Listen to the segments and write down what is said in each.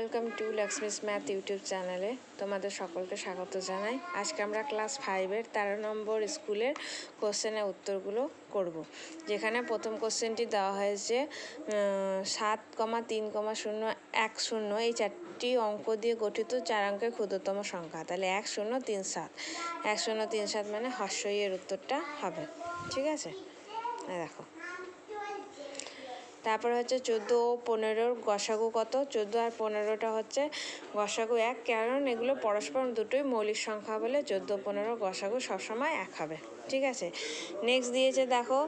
Welcome to Lakshmi's math YouTube চ্যানেলে তোমাদের সকলকে স্বাগত জানাই। আজকে আমরা ক্লাস 5-এর 13 নম্বর স্কুলের কোশ্চেনের উত্তরগুলো করব, যেখানে প্রথম কোশ্চেনটি দেওয়া হয়েছে 7,3,0,10 এই চারটি অঙ্ক দিয়ে গঠিত 4 অঙ্কের ক্ষুদ্রতম সংখ্যা। তাহলে 1037 1037 মানে হর্ষই এর উত্তরটা হবে। ঠিক আছে, দেখো। তারপর হচ্ছে 14 ও 15-র গসাগু কত? 14 আর 15টা হচ্ছে গসাগু 1, কারণ এগুলো পরস্পর দুটোই মৌলিক সংখ্যা বলে 14 15 গসাগু সবসময় 1 হবে। ঠিক আছে, নেক্সট দিয়েছে দেখো,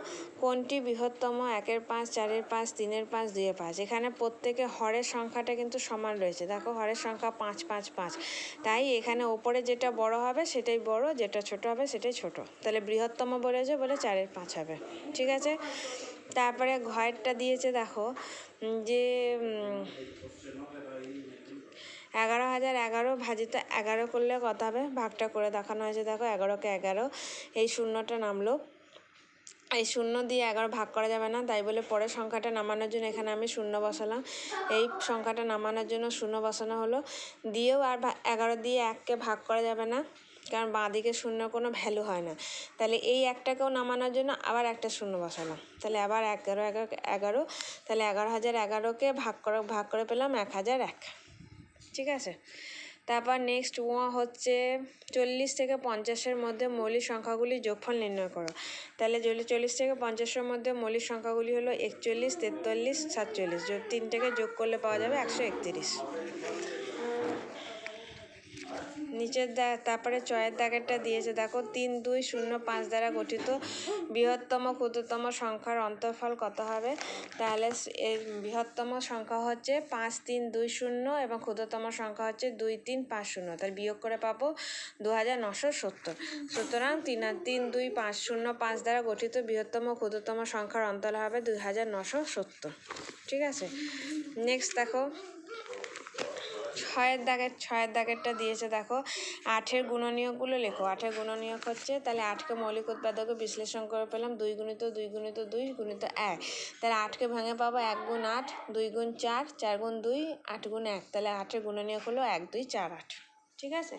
কোনটি বৃহত্তম? 1-এর 5, 4-এর 5, 3-এর 5, 2-এর 5। এখানে প্রত্যেকে হরের সংখ্যাটা কিন্তু সমান রয়েছে। দেখো হরের সংখ্যা 5 5 5, তাই এখানে ওপরে যেটা বড় হবে সেটাই বড়, যেটা ছোট হবে সেটাই ছোট। তাহলে বৃহত্তম বলেছে বলে 4-এর 5 হবে। ঠিক আছে, তারপরে ঘরেরটা দিয়েছে দেখো যে 11,011 ভাজিত 11 করলে কত হবে? ভাগটা করে দেখানো হয়েছে। দেখো 11কে 11, এই শূন্যটা নামলো, এই শূন্য দিয়ে 11 ভাগ করা যাবে না, তাই বলে পরের সংখ্যাটা নামানোর জন্য এখানে আমি শূন্য বসালাম। এই সংখ্যাটা নামানোর জন্য শূন্য বসানো হলো। দিয়েও আর 11 দিয়ে 1কে ভাগ করা যাবে না, কারণ বাঁ দিকে শূন্য কোনো ভ্যালু হয় না। তাহলে এই একটাকেও নামানোর জন্য আবার একটা শূন্য বসালাম। তাহলে আবার 11 তাহলে 11,011কে ভাগ করে পেলাম 1001। ঠিক আছে, তারপর নেক্সট হচ্ছে 40 থেকে 50-এর মধ্যে মৌলিক সংখ্যাগুলি যোগফল নির্ণয় করো। তাহলে 40 থেকে 50-এর মধ্যে মৌলিক সংখ্যাগুলি হলো 41, 43, 47। তিনটেকে যোগ করলে পাওয়া যাবে 131। নিচের তারপরে চয়ের দাগেরটা দিয়েছে দেখো, 3 2 0 5 দ্বারা গঠিত বৃহত্তম ক্ষুদ্রতম সংখ্যার অন্তর্ফল কত হবে? তাহলে এর বৃহত্তম সংখ্যা হচ্ছে 5 3 2 0 এবং ক্ষুদ্রতম সংখ্যা হচ্ছে 2 3 5 0। তাহলে বিয়োগ করে পাবো 2970। সুতরাং 3 2 5 0 5 দ্বারা গঠিত বৃহত্তম ক্ষুদ্রতম সংখ্যার অন্তর্ফল হবে 2970। ঠিক আছে, নেক্সট দেখো ছয়ের দাগেরটা দিয়েছে দেখো, 8-এর গুণনীয়কগুলো লেখো। 8-এর গুণনীয়ক হচ্ছে, তাহলে 8কে মৌলিক উৎপাদকে বিশ্লেষণ করে পেলাম 2 গুণিত 2 গুণিত 2 গুণিত 1। তাহলে 8কে ভেঙে পাবো 1 গুণ 8, 2 গুণ 4, 4 গুণ 2, 8 গুণ 1। তাহলে 8-এর গুণনীয়ক হলো 1 2 4 8। ঠিক আছে,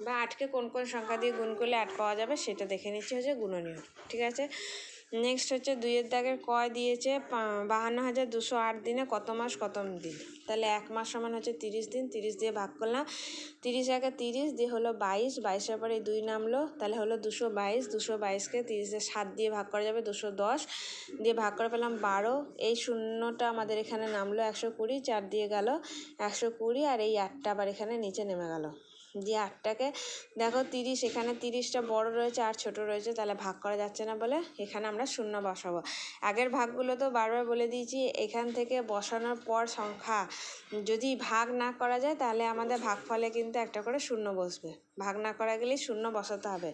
বা 8কে কোন কোন সংখ্যা দিয়ে গুণ করলে 8 পাওয়া যাবে সেটা দেখে নিচ্ছি, হচ্ছে গুণনীয়ক। ঠিক আছে, নেক্সট হচ্ছে 2-এর দাগের কয় দিয়েছে, 52,208 দিনে কত মাস কত দিন? তাহলে 1 মাস সমান হচ্ছে 30 দিন। 30 দিয়ে ভাগ করলাম, 30 আগে 30 দিয়ে হলো 22, 22-এর পরে 2 নামলো, তাহলে হলো 222। 222কে 30 দিয়ে 7 দিয়ে ভাগ করা যাবে, 210 দিয়ে ভাগ করে পেলাম 12। এই শূন্যটা আমাদের এখানে নামলো 120, 4 দিয়ে গেল 120, আর এই 8টা আবার এখানে নিচে নেমে গেল। দিয়ে 8টাকে দেখো 30, এখানে 30টা বড় রয়েছে আর ছোট রয়েছে, তাহলে ভাগ করা যাচ্ছে না বলে এখানে আমরা শূন্য বসাবো। আগের ভাগগুলো তো বারবার বলে দিয়েছি, এখান থেকে বসানোর পর সংখ্যা যদি ভাগ না করা যায় তাহলে আমাদের ভাগফলে কিন্তু একটা করে শূন্য বসবে। ভাগ না করা গেলেই শূন্য বসাতে হবে।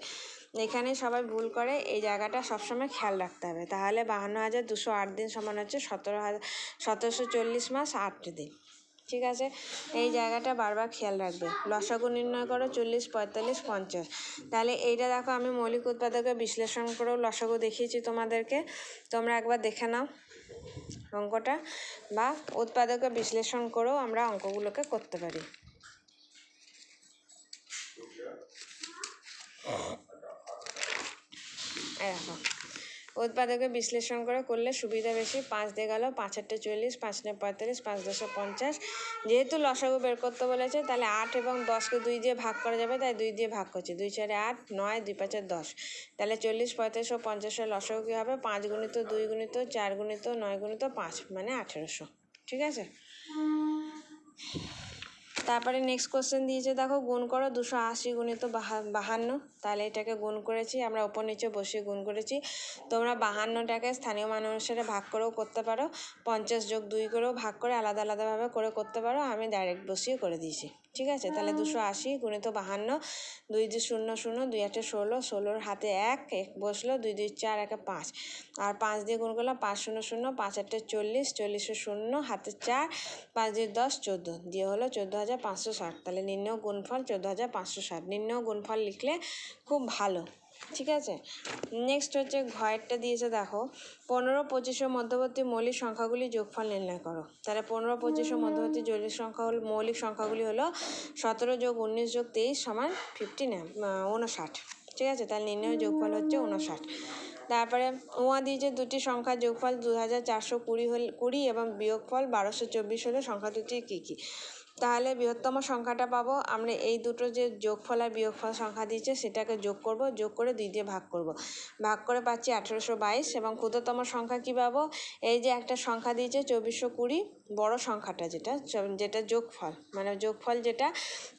এখানে সবাই ভুল করে, এই জায়গাটা সবসময় খেয়াল রাখতে হবে। তাহলে 52,208 দিন সমান হচ্ছে 1740 মাস 8 দিন। ঠিক আছে, এই জায়গাটা বারবার খেয়াল রাখবে। লসাগু নির্ণয় করো 40 45 50। তাহলে এইটা দেখো, আমি মৌলিক উৎপাদকে বিশ্লেষণ করেও লসাগু দেখিয়েছি তোমাদেরকে, তোমরা একবার দেখে নাও অঙ্কটা, বা উৎপাদকে বিশ্লেষণ করেও আমরা অঙ্কগুলোকে করতে পারি। দেখো, উৎপাদকে বিশ্লেষণ করে করলে সুবিধা বেশি। 5 দিয়ে গেল, 5 8 40, 5 9 45, 5 10 50। যেহেতু লসাগু বের করতে বলেছে, তাহলে 8 এবং 10কে 2 দিয়ে ভাগ করা যাবে, তাই 2 দিয়ে ভাগ করছি। 2 4 8, 9, 2 5 10। তাহলে 40 45 ও 50-এর লসাগু কী হবে? 5 গুণিত 2 গুণিত 4 গুণিত 9 গুণিত 5 মানে 1800। ঠিক আছে, তারপরে নেক্সট কোশ্চেন দিয়েছে দেখো, গুণ করো 280 গুণিত 52। তাহলে এটাকে গুণ করেছি আমরা, ওপর নিচে বসিয়ে গুণ করেছি। তোমরা 52টাকে স্থানীয় মান অনুসারে ভাগ করেও করতে পারো, 50 যোগ 2 করেও ভাগ করে আলাদা আলাদাভাবে করে করতে পারো, আমি ডাইরেক্ট বসিয়ে করে দিয়েছি। ঠিক আছে, তাহলে 280 গুণিত 52, 2 2 0 0, 2 8 16, 16-র হাতে 1 বসলো, 2 2 4 1 5, আর 5 দিয়ে গুণ করলাম 5 0 0, 5 8 40, 40-এ 0 হাতে 4, 5 দিয়ে 10 14 দিয়ে হলো 14,560। তাহলে নির্ণয় গুণফল 14,560। নির্ণয় গুণফল লিখলে খুব ভালো। ঠিক আছে। নেক্সট হচ্ছে ঘয়েরটা দিয়েছে দেখো 15, 25 মধ্যবর্তী মৌলিক সংখ্যাগুলি যোগফল নির্ণয় করো। তাহলে 15, 25 মধ্যবর্তী মৌলিক সংখ্যাগুলি হলো 17 + 19 + 23 = 59। ঠিক আছে, তাহলে নির্ণয় যোগফল হচ্ছে 59। তারপরে ওয়া দিয়েছে দুটি সংখ্যার যোগফল 2420 এবং বিয়োগফল 1224 হলে সংখ্যা দুটি কী কী। তাহলে বৃহত্তম সংখ্যাটা পাবো আমরা এই দুটো যে যোগফল আর বিয়োগফল সংখ্যা দিয়েছে সেটাকে যোগ করব, যোগ করে 2 দিয়ে ভাগ করব, ভাগ করে পাচ্ছি 1822। এবং ক্ষুদ্রতম সংখ্যা কী পাবো, এই যে একটা সংখ্যা দিয়েছে 2420 বড় সংখ্যাটা যেটা যোগফল মানে যোগফল যেটা,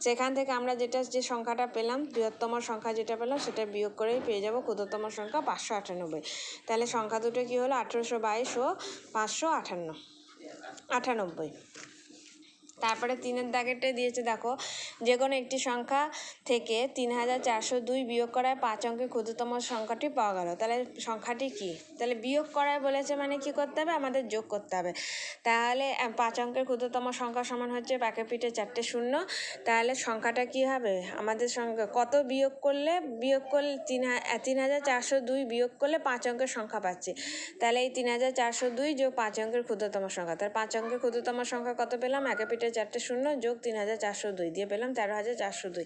সেখান থেকে আমরা যে সংখ্যাটা পেলাম বৃহত্তম সংখ্যা যেটা পেলাম সেটা বিয়োগ করেই পেয়ে যাব ক্ষুদ্রতম সংখ্যা 598। তাহলে সংখ্যা দুটো কী হলো 1822 ও 598। তারপরে 3-এর দাগেরটাই দিয়েছে দেখো যে কোনো একটি সংখ্যা থেকে 3402 বিয়োগ করায় 5 অঙ্কের ক্ষুদ্রতম সংখ্যাটি পাওয়া গেল। তাহলে সংখ্যাটি কি, তাহলে বিয়োগ করায় বলেছে মানে কি করতে হবে, আমাদের যোগ করতে হবে। তাহলে 5 অঙ্কের ক্ষুদ্রতম সংখ্যা সমান হচ্ছে পাকে পিঠে 4টে শূন্য। তাহলে সংখ্যাটা কি হবে, আমাদের সংখ্যা কত বিয়োগ করলে 3402 বিয়োগ করলে 5 অঙ্কের সংখ্যা পাচ্ছি। তাহলে এই 3402 যোগ 5 অঙ্কের ক্ষুদ্রতম সংখ্যা, তার 5 অঙ্কের ক্ষুদ্রতম সংখ্যা কত পেলাম, একে পিঠে 4টে শূন্য যোগ 3402 দিয়ে পেলাম 13402।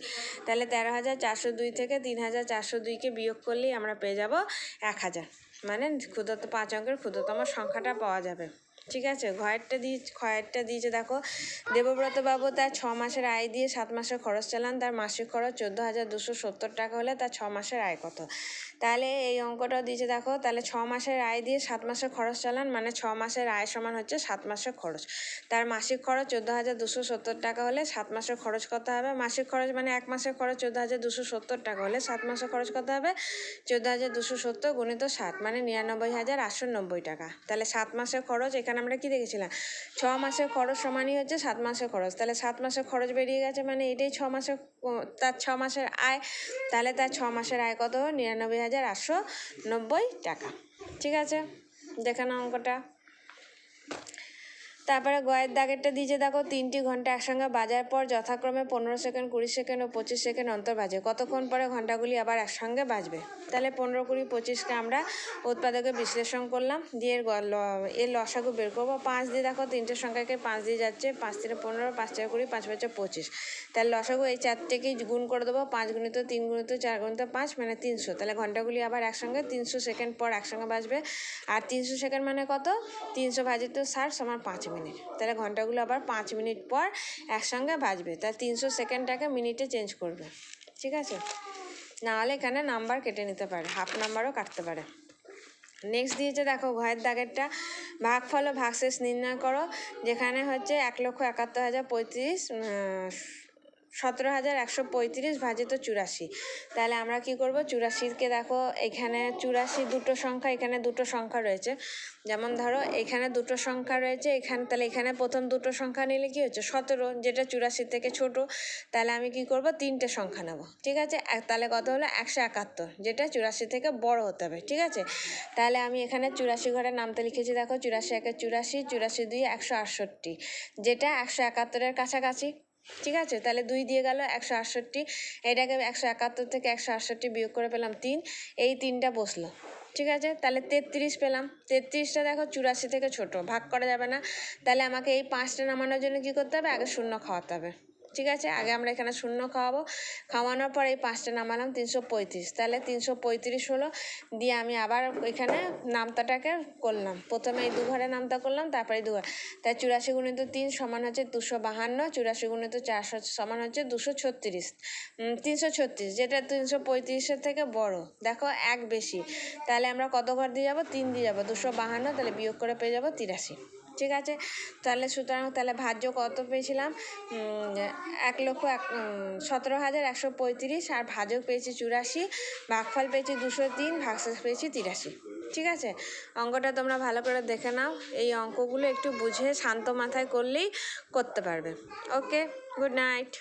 তাহলে 13402 থেকে 3402কে বিয়োগ করলেই আমরা পেয়ে যাব 1000, মানে 5 অঙ্কের ক্ষুদ্রতম সংখ্যাটা পাওয়া যাবে। ঠিক আছে। খয়েরটা দিয়েছে দেখো দেবব্রত বাবু তার 6 মাসের আয় দিয়ে 7 মাসের খরচ চালান, তার মাসিক খরচ 14,270 টাকা হলে তার 6 মাসের আয় কত। তাহলে এই অঙ্কটাও দিয়েছে দেখো, তাহলে 6 মাসের আয় দিয়ে 7 মাসের খরচ চালান মানে 6 মাসের আয় সমান হচ্ছে 7 মাসের খরচ। তার মাসিক খরচ 14,270 টাকা হলে 7 মাসের খরচ কত হবে, মাসিক খরচ মানে 1 মাসের খরচ 14,270 টাকা হলে 7 মাসের খরচ কত হবে, 14,270 গুণিত 7 মানে 99,890 টাকা। তাহলে 7 মাসের খরচ এখানে আমরা কি দেখেছিলাম, 6 মাসের খরচ সমানই হচ্ছে 7 মাসের খরচ। তাহলে 7 মাসের খরচ বেরিয়ে গেছে মানে এটাই 6 মাসের আয়। তাহলে তার 6 মাসের আয় কত হবে, 99,890 টাকা। ঠিক আছে, দেখে নাও অঙ্কটা। তারপরে গয়ের দাগেরটা দিয়েছে দেখো 3টি ঘন্টা একসঙ্গে বাজার পর যথাক্রমে 15 সেকেন্ড, 20 সেকেন্ড ও 25 সেকেন্ড অন্তর বাজে, কতক্ষণ পরে ঘন্টাগুলি আবার একসঙ্গে বাজবে। তাহলে 15, 20, 25কে আমরা উৎপাদকে বিশ্লেষণ করলাম, দিয়ে এর লসাগু বের করবো। 5 দিয়ে দেখো 3টে সংখ্যাকে 5 দিয়ে যাচ্ছে, 5 × 15, 5 × 20, 5 × 5 = 25। তাহলে লসাগু এই 4টেকেই গুণ করে দেবো, 5 × 3 × 4 × 5 মানে 300। তাহলে ঘন্টাগুলি আবার একসঙ্গে 300 সেকেন্ড পর একসঙ্গে বাজবে। আর 300 সেকেন্ড মানে কত, 300 ভাজিত 60 সমান 5 মিনিট। তাহলে ঘন্টাগুলো আবার 5 মিনিট পর একসঙ্গে বাজবে। তাহলে 300 সেকেন্ডটাকে মিনিটে চেঞ্জ করবে। ঠিক আছে, নাহলে এখানে নাম্বার কেটে নিতে পারে, হাফ নাম্বারও কাটতে পারে। নেক্সট দিয়েছে দেখো ঘয়ের দাগেরটা ভাগফল ও ভাগশেষ নির্ণয় করো, যেখানে হচ্ছে 1,71,035 17,135 ভাজিত 84। তাহলে আমরা কি করব, 84কে দেখো এখানে 84 দুটো সংখ্যা, এখানে দুটো সংখ্যা রয়েছে, যেমন ধরো এখানে দুটো সংখ্যা রয়েছে এখানে, তাহলে এখানে প্রথম দুটো সংখ্যা নিলে কি হচ্ছে 17, যেটা 84 থেকে ছোট। তাহলে আমি কি করব, 3টে সংখ্যা নেব। ঠিক আছে, তাহলে কত হলো 171, যেটা 84 থেকে বড় হতে হবে। ঠিক আছে, তাহলে আমি এখানে 84 ঘরে নামতে লিখেছি দেখো 84 × 1 = 84, 84 × 2 = 168, যেটা 171-এর কাছাকাছি। ঠিক আছে, তাহলে 2 দিয়ে গেল 168, এটাকে 171 থেকে 168 বিয়োগ করে পেলাম 3, এই 3টা বসলো। ঠিক আছে, তাহলে 33 পেলাম। 33টা দেখো 84 থেকে ছোট, ভাগ করা যাবে না। তাহলে আমাকে এই 5টা নামানোর জন্য কি করতে হবে, আগে শূন্য খাওয়াতে হবে। ঠিক আছে, আগে আমরা এখানে শূন্য খাওয়াবো, খাওয়ানোর পর এই 5টা নামালাম 335, তাহলে 335 হলো। দিয়ে আমি আবার এখানে নামতাটাকে করলাম, প্রথমে এই 2 ঘরে নামতা করলাম, তারপরে এই 2 ঘর। তাই 84 × 3 সমান হচ্ছে 252, 84 × 4 সমান হচ্ছে 236, 336, যেটা 335-এর থেকে বড়। দেখো 1 বেশি, তাহলে আমরা কত ঘর দিয়ে যাবো, 3 দিয়ে যাবো, 252, তাহলে বিয়োগ করে পেয়ে যাবো 83। ঠিক আছে, তাহলে সুতরাং তাহলে ভাজ্য কত পেয়েছিলাম, 1,17,135, আর ভাজক পেয়েছি 84, ভাগফল পেয়েছি 203, ভাগশেষ পেয়েছি 83। ঠিক আছে, অঙ্কটা তোমরা ভালো করে দেখে নাও, এই অঙ্কগুলো একটু বুঝে শান্ত মাথায় করলেই করতে পারবে। ওকে, গুড নাইট।